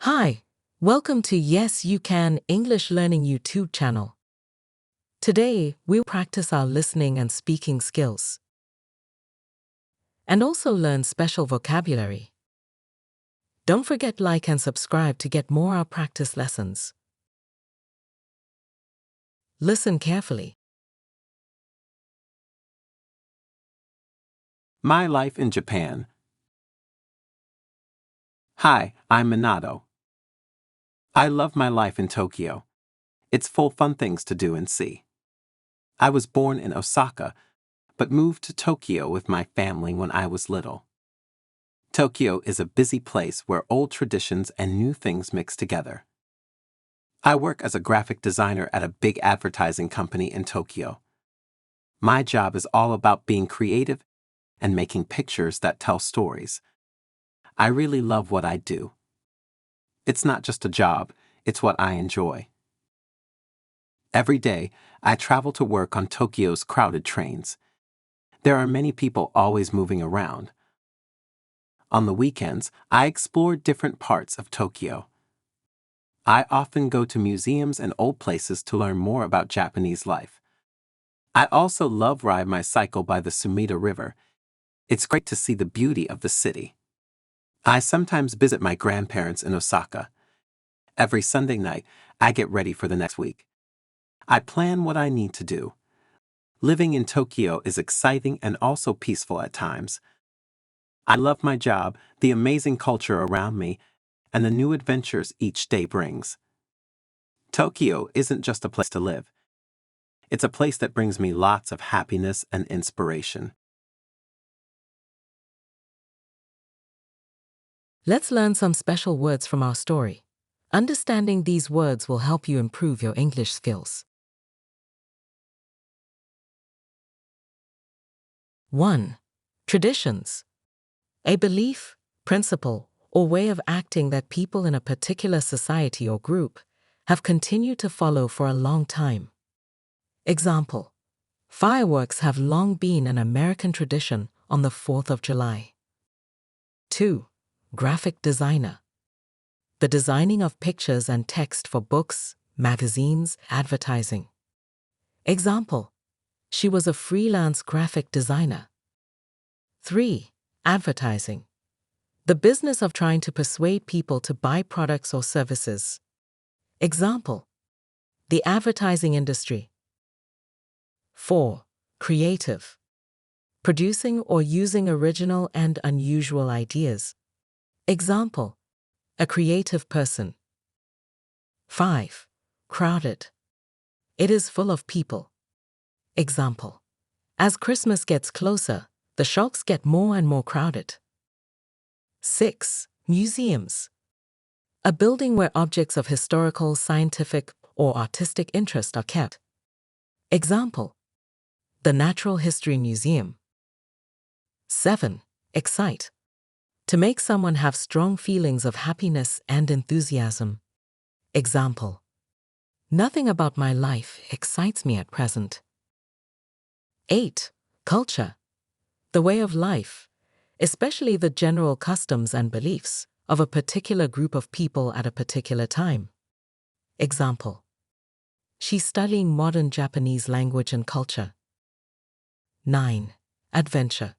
Hi, welcome to Yes You Can English Learning YouTube channel. Today, we'll practice our listening and speaking skills and also learn special vocabulary. Don't forget like and subscribe to get more our practice lessons. Listen carefully. My life in Japan. Hi, I'm Minato. I love my life in Tokyo. It's full fun things to do and see. I was born in Osaka, but moved to Tokyo with my family when I was little. Tokyo is a busy place where old traditions and new things mix together. I work as a graphic designer at a big advertising company in Tokyo. My job is all about being creative and making pictures that tell stories. I really love what I do. It's not just a job, it's what I enjoy. Every day, I travel to work on Tokyo's crowded trains. There are many people always moving around. On the weekends, I explore different parts of Tokyo. I often go to museums and old places to learn more about Japanese life. I also love ride my cycle by the Sumida River. It's great to see the beauty of the city. I sometimes visit my grandparents in Osaka. Every Sunday night, I get ready for the next week. I plan what I need to do. Living in Tokyo is exciting and also peaceful at times. I love my job, the amazing culture around me, and the new adventures each day brings. Tokyo isn't just a place to live. It's a place that brings me lots of happiness and inspiration. Let's learn some special words from our story. Understanding these words will help you improve your English skills. 1. Traditions. A belief, principle, or way of acting that people in a particular society or group have continued to follow for a long time. Example: fireworks have long been an American tradition on the 4th of July. 2. Graphic designer. The designing of pictures and text for books, magazines, advertising. Example: she was a freelance graphic designer. 3. Advertising. The business of trying to persuade people to buy products or services. Example: the advertising industry. 4. Creative. Producing or using original and unusual ideas. Example: a creative person. 5. Crowded. It is full of people. Example: as Christmas gets closer, the shops get more and more crowded. 6. Museums. A building where objects of historical, scientific, or artistic interest are kept. Example: the Natural History Museum. 7. Excite. To make someone have strong feelings of happiness and enthusiasm. Example: nothing about my life excites me at present. 8. Culture. The way of life, especially the general customs and beliefs of a particular group of people at a particular time. Example: she's studying modern Japanese language and culture. 9. Adventure.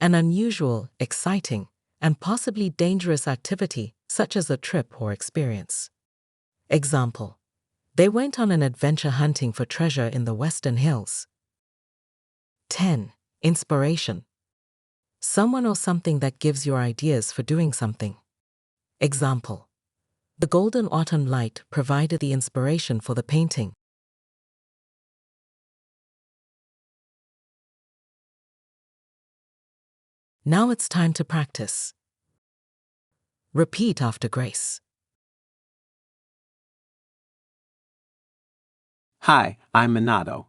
An unusual, exciting, and possibly dangerous activity such as a trip or experience. Example: they went on an adventure hunting for treasure in the Western Hills. 10. Inspiration. Someone or something that gives you ideas for doing something. Example: the golden autumn light provided the inspiration for the painting. Now it's time to practice. Repeat after Grace. Hi, I'm Minato.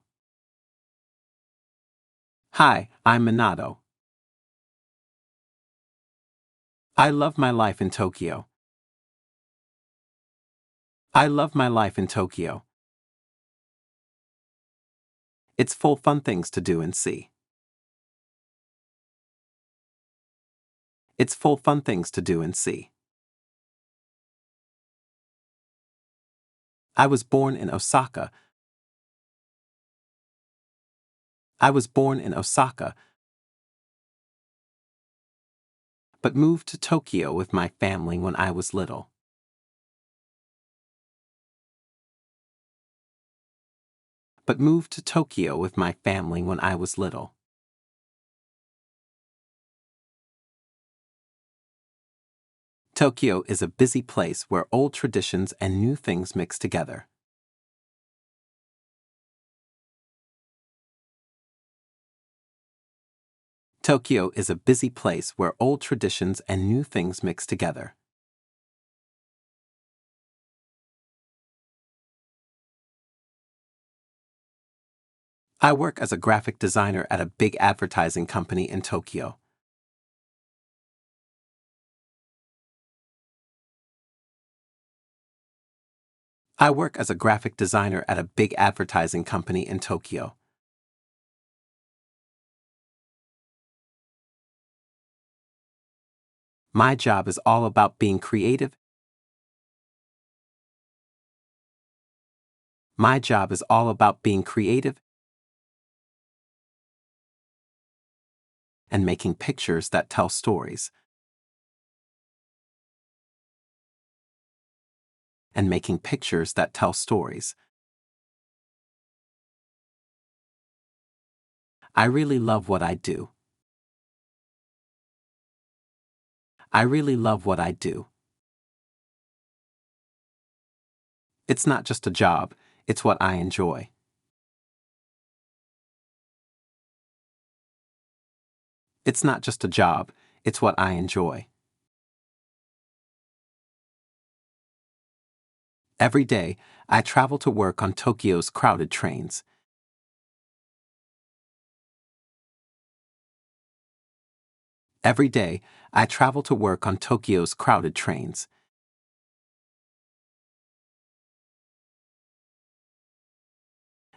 Hi, I'm Minato. I love my life in Tokyo. I love my life in Tokyo. It's full fun things to do and see. It's full fun things to do and see. I was born in Osaka. I was born in Osaka, but moved to Tokyo with my family when I was little. But moved to Tokyo with my family when I was little. Tokyo is a busy place where old traditions and new things mix together. Tokyo is a busy place where old traditions and new things mix together. I work as a graphic designer at a big advertising company in Tokyo. I work as a graphic designer at a big advertising company in Tokyo. My job is all about being creative. My job is all about being creative and making pictures that tell stories. And making pictures that tell stories. I really love what I do. I really love what I do. It's not just a job, it's what I enjoy. It's not just a job, it's what I enjoy. Every day, I travel to work on Tokyo's crowded trains. Every day, I travel to work on Tokyo's crowded trains.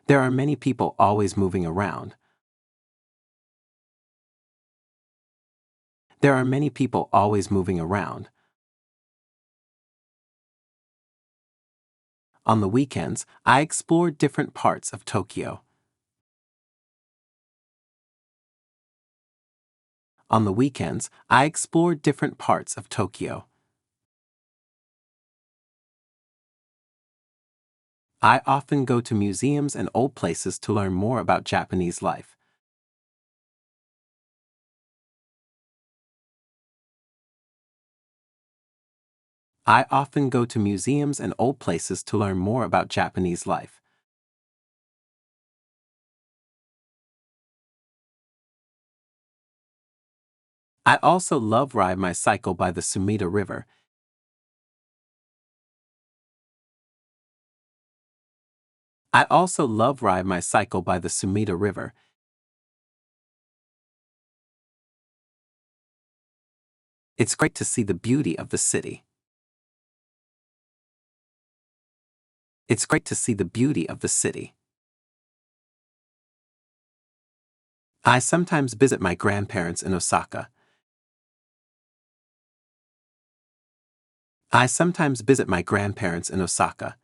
There are many people always moving around. There are many people always moving around. On the weekends, I explore different parts of Tokyo. On the weekends, I explore different parts of Tokyo. I often go to museums and old places to learn more about Japanese life. I often go to museums and old places to learn more about Japanese life. I also love ride my cycle by the Sumida River. I also love ride my cycle by the Sumida River. It's great to see the beauty of the city. It's great to see the beauty of the city. I sometimes visit my grandparents in Osaka. I sometimes visit my grandparents in Osaka.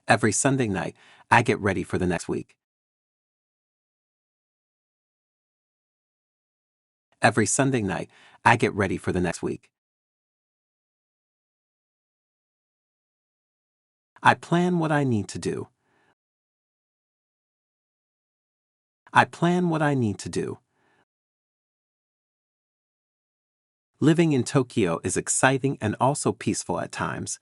Every Sunday night, I get ready for the next week. Every Sunday night, I get ready for the next week. I plan what I need to do. I plan what I need to do. Living in Tokyo is exciting and also peaceful at times.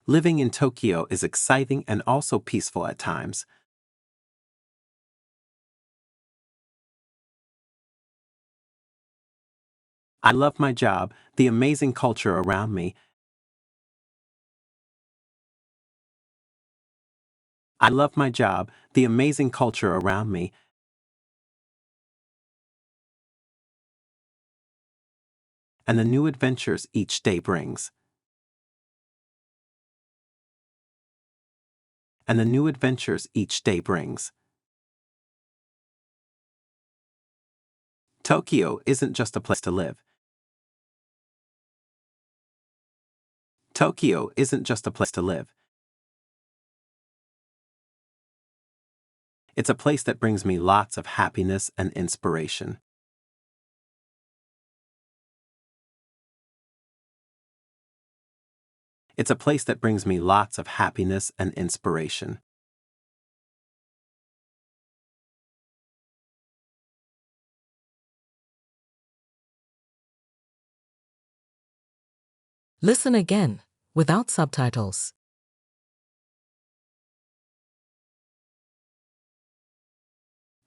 Living in Tokyo is exciting and also peaceful at times. I love my job, the amazing culture around me. I love my job, the amazing culture around me, and the new adventures each day brings. And the new adventures each day brings. Tokyo isn't just a place to live. Tokyo isn't just a place to live. It's a place that brings me lots of happiness and inspiration. It's a place that brings me lots of happiness and inspiration. Listen again, without subtitles.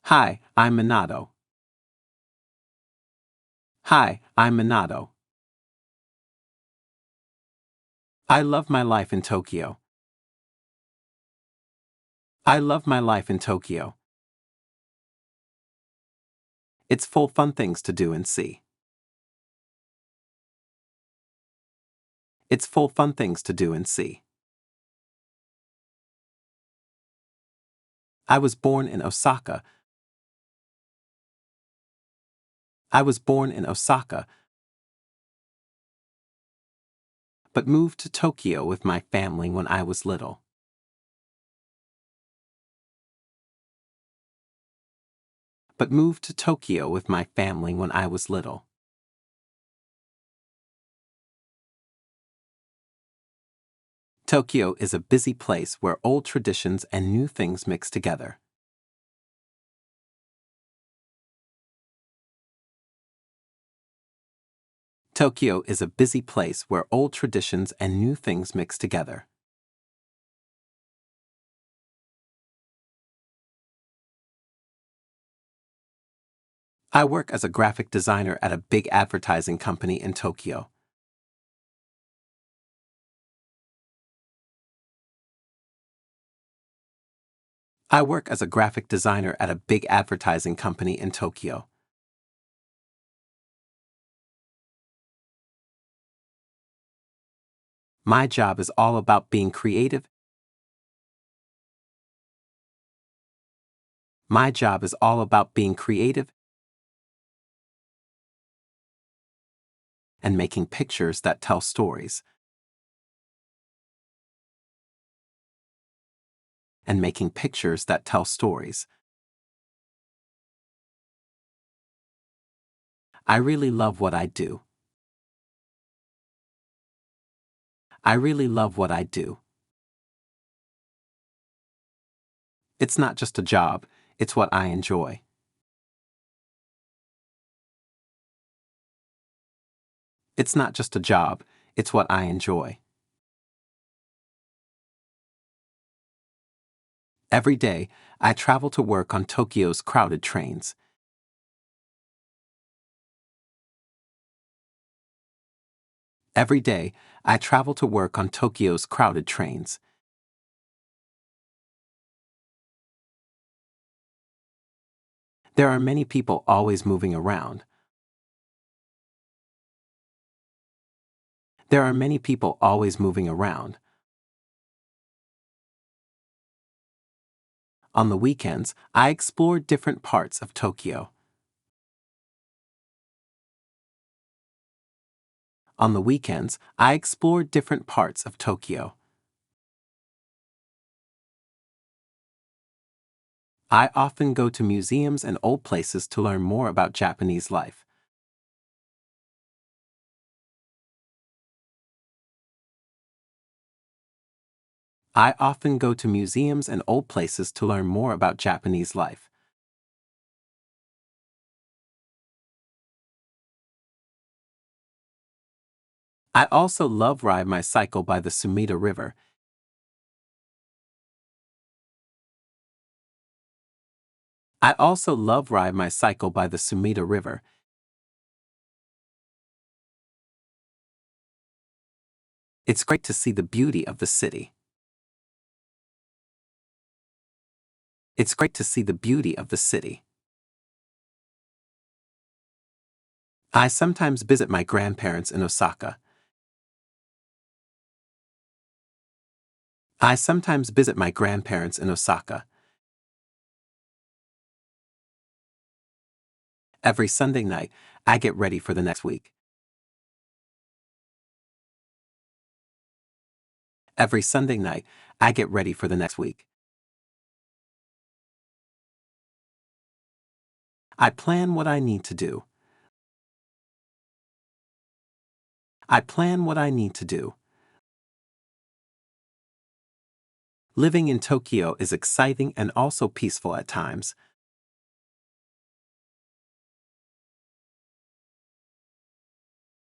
Hi, I'm Minato. Hi, I'm Minato. I love my life in Tokyo. I love my life in Tokyo. It's full fun things to do and see. It's full fun things to do and see. I was born in Osaka. I was born in Osaka, but moved to Tokyo with my family when I was little. But moved to Tokyo with my family when I was little. Tokyo is a busy place where old traditions and new things mix together. Tokyo is a busy place where old traditions and new things mix together. I work as a graphic designer at a big advertising company in Tokyo. I work as a graphic designer at a big advertising company in Tokyo. My job is all about being creative. My job is all about being creative and making pictures that tell stories. And making pictures that tell stories. I really love what I do. I really love what I do. It's not just a job, it's what I enjoy. It's not just a job, it's what I enjoy. Every day, I travel to work on Tokyo's crowded trains. Every day, I travel to work on Tokyo's crowded trains. There are many people always moving around. There are many people always moving around. On the weekends, I explore different parts of Tokyo. On the weekends, I explore different parts of Tokyo. I often go to museums and old places to learn more about Japanese life. I often go to museums and old places to learn more about Japanese life. I also love ride my cycle by the Sumida River. I also love ride my cycle by the Sumida River. It's great to see the beauty of the city. It's great to see the beauty of the city. I sometimes visit my grandparents in Osaka. I sometimes visit my grandparents in Osaka. Every Sunday night, I get ready for the next week. Every Sunday night, I get ready for the next week. I plan what I need to do. I plan what I need to do. Living in Tokyo is exciting and also peaceful at times.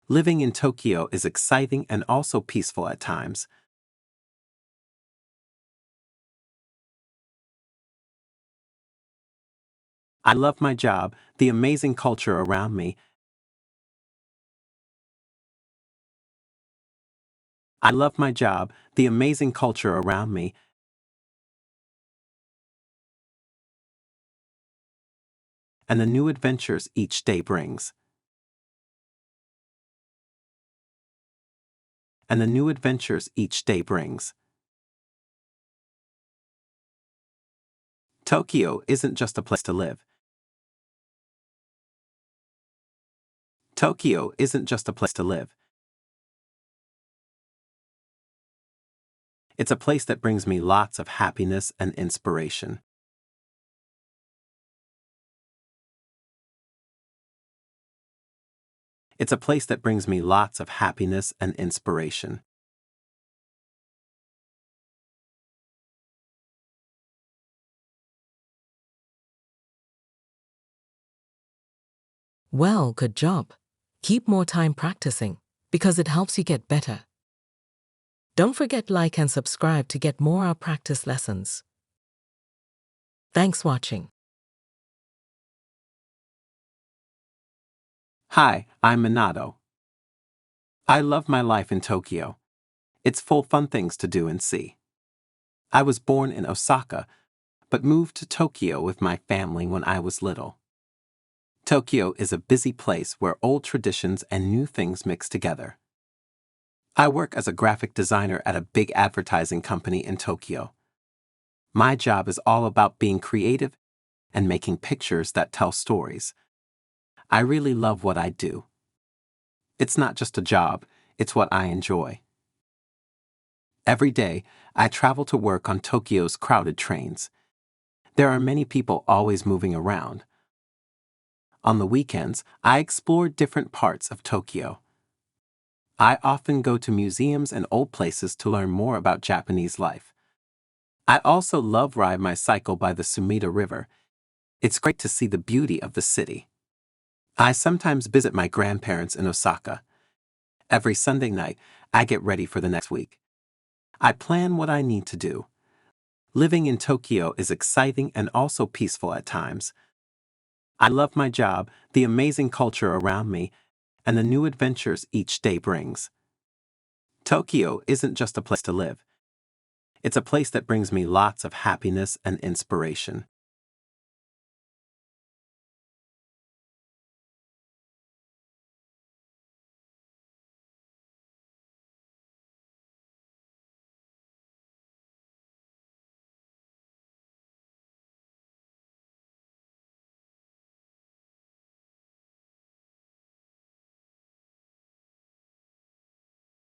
Living in Tokyo is exciting and also peaceful at times. I love my job, the amazing culture around me. I love my job, the amazing culture around me. And the new adventures each day brings. And the new adventures each day brings. Tokyo isn't just a place to live. Tokyo isn't just a place to live. It's a place that brings me lots of happiness and inspiration. It's a place that brings me lots of happiness and inspiration. Well, good job. Keep more time practicing because it helps you get better. Don't forget like and subscribe to get more our practice lessons. Thanks watching. Hi, I'm Minato. I love my life in Tokyo. It's full fun things to do and see. I was born in Osaka, but moved to Tokyo with my family when I was little. Tokyo is a busy place where old traditions and new things mix together. I work as a graphic designer at a big advertising company in Tokyo. My job is all about being creative and making pictures that tell stories. I really love what I do. It's not just a job, it's what I enjoy. Every day, I travel to work on Tokyo's crowded trains. There are many people always moving around. On the weekends, I explore different parts of Tokyo. I often go to museums and old places to learn more about Japanese life. I also love ride my cycle by the Sumida River. It's great to see the beauty of the city. I sometimes visit my grandparents in Osaka. Every Sunday night, I get ready for the next week. I plan what I need to do. Living in Tokyo is exciting and also peaceful at times. I love my job, the amazing culture around me, and the new adventures each day brings. Tokyo isn't just a place to live. It's a place that brings me lots of happiness and inspiration.